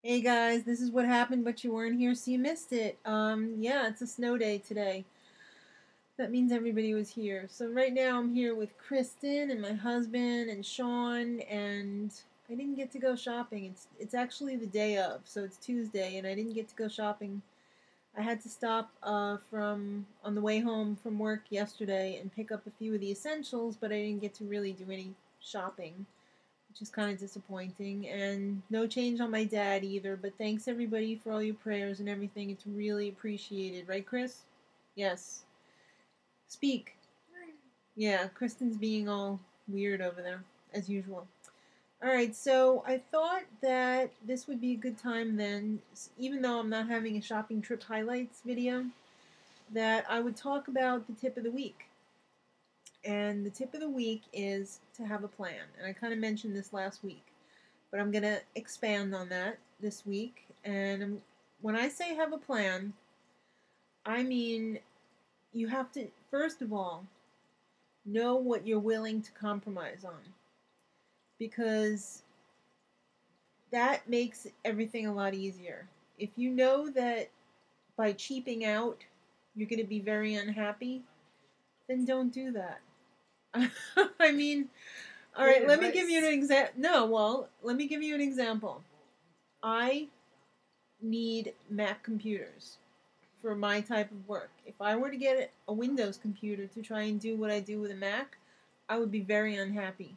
Hey guys, this is what happened, but you weren't here, so you missed it. Yeah, it's a snow day today. That means everybody was here. So right now I'm here with Kristen and my husband and Sean, and I didn't get to go shopping. It's actually the day of, so it's Tuesday, and I didn't get to go shopping. I had to stop from on the way home from work yesterday and pick up a few of the essentials, but I didn't get to really do any shopping, which is kind of disappointing. And no change on my dad either, but thanks everybody for all your prayers and everything. It's really appreciated. Right, Chris? Yes. Speak. Yeah, Kristen's being all weird over there, as usual. Alright, so I thought that this would be a good time then, even though I'm not having a shopping trip highlights video, that I would talk about the tip of the week. And the tip of the week is to have a plan. And I kind of mentioned this last week, but I'm going to expand on that this week. And when I say have a plan, I mean you have to, first of all, know what you're willing to compromise on, because that makes everything a lot easier. If you know that by cheaping out you're going to be very unhappy, then don't do that. I mean, all right, let me give you an example. No, well, let me give you an example. I need Mac computers for my type of work. If I were to get a Windows computer to try and do what I do with a Mac, I would be very unhappy.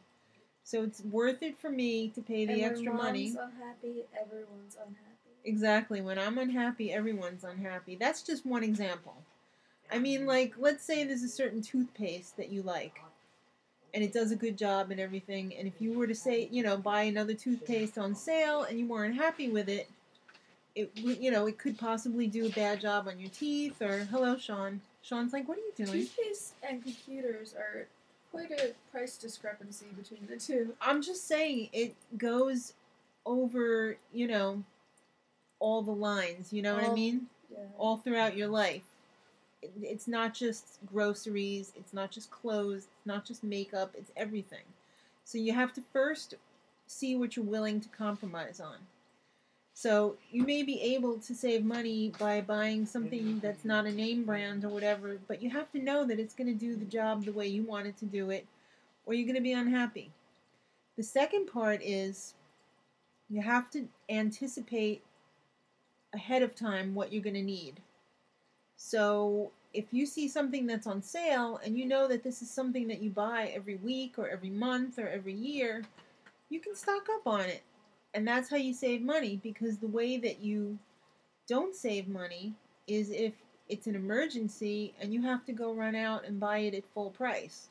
So it's worth it for me to pay the extra money. When mom's unhappy, everyone's unhappy. Exactly. When I'm unhappy, everyone's unhappy. That's just one example. I mean, like, let's say there's a certain toothpaste that you like, and it does a good job and everything, and if you were to say, buy another toothpaste on sale and you weren't happy with it, it could possibly do a bad job on your teeth. Or hello, Sean. Sean's like, what are you doing? Toothpaste and computers are quite a price discrepancy between the two. I'm just saying it goes over, all the lines. You know what I mean? Yeah. All throughout your life. It's not just groceries. It's not just clothes. It's not just makeup. It's everything. So you have to first see what you're willing to compromise on. So you may be able to save money by buying something that's not a name brand or whatever, but you have to know that it's going to do the job the way you want it to do it, or you're going to be unhappy. The second part is you have to anticipate ahead of time what you're going to need. So if you see something that's on sale and you know that this is something that you buy every week or every month or every year, you can stock up on it. And that's how you save money, because the way that you don't save money is if it's an emergency and you have to go run out and buy it at full price.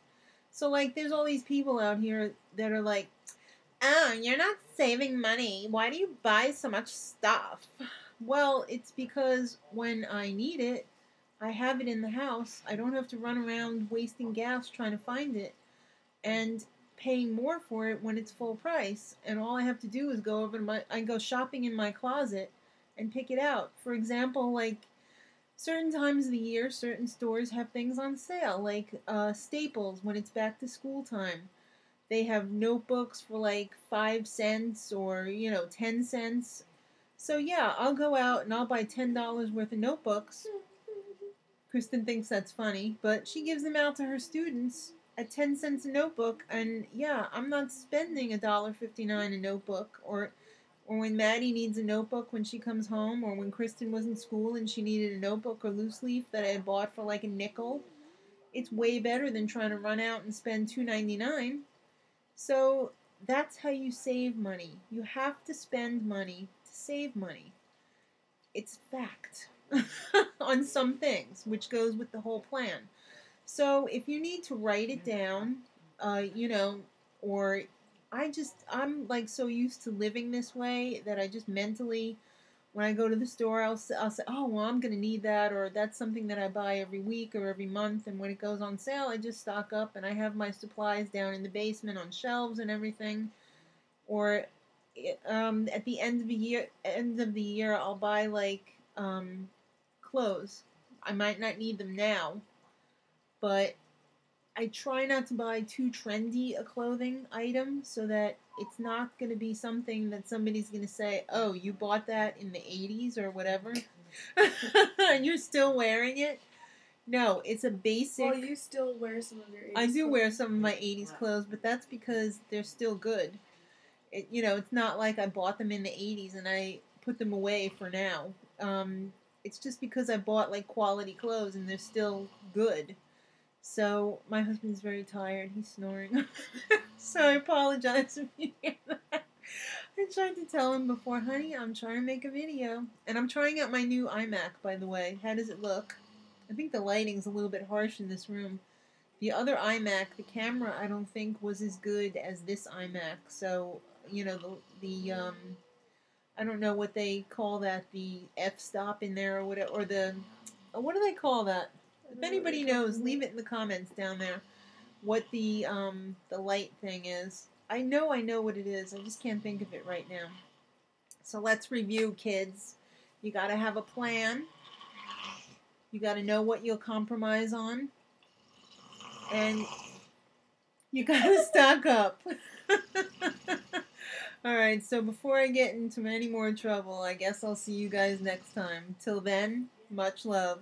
So, like, there's all these people out here that are like, oh, you're not saving money. Why do you buy so much stuff? Well, it's because when I need it, I have it in the house. I don't have to run around wasting gas trying to find it and paying more for it when it's full price. And all I have to do is go over to I go shopping in my closet and pick it out. For example, like certain times of the year, certain stores have things on sale, like Staples when it's back to school time. They have notebooks for like 5 cents or 10 cents. So yeah, I'll go out and I'll buy $10 worth of notebooks. Kristen thinks that's funny, but she gives them out to her students at 10 cents a notebook, and yeah, I'm not spending $1.59 a notebook. Or when Maddie needs a notebook when she comes home, or when Kristen was in school and she needed a notebook or loose leaf that I had bought for like a nickel, it's way better than trying to run out and spend $2.99. So that's how you save money. You have to spend money to save money. It's fact on some things, which goes with the whole plan. So if you need to write it down, or I'm like so used to living this way that I just mentally, when I go to the store, I'll say, oh, well, I'm going to need that, or that's something that I buy every week or every month, and when it goes on sale, I just stock up, and I have my supplies down in the basement on shelves and everything. Or at the end of the year, I'll buy like clothes. I might not need them now, but I try not to buy too trendy a clothing item so that it's not going to be something that somebody's going to say, "Oh, you bought that in the 80s or whatever." And you're still wearing it. No, it's a basic. Well, you still wear some of your 80s I do wear clothes. some of my 80s clothes, but that's because they're still good. It's not like I bought them in the 80s and I put them away for now. It's just because I bought like quality clothes and they're still good. So my husband's very tired. He's snoring. So I apologize if you hear that. I tried to tell him before, honey, I'm trying to make a video. And I'm trying out my new iMac, by the way. How does it look? I think the lighting's a little bit harsh in this room. The other iMac, the camera, I don't think was as good as this iMac. So, I don't know what they call that, the f-stop in there or whatever, or what do they call that? If anybody knows, leave it in the comments down there. What the light thing is. I know what it is. I just can't think of it right now. So let's review, kids. You got to have a plan. You got to know what you'll compromise on. And you got to stock up. Alright, so before I get into any more trouble, I guess I'll see you guys next time. Till then, much love.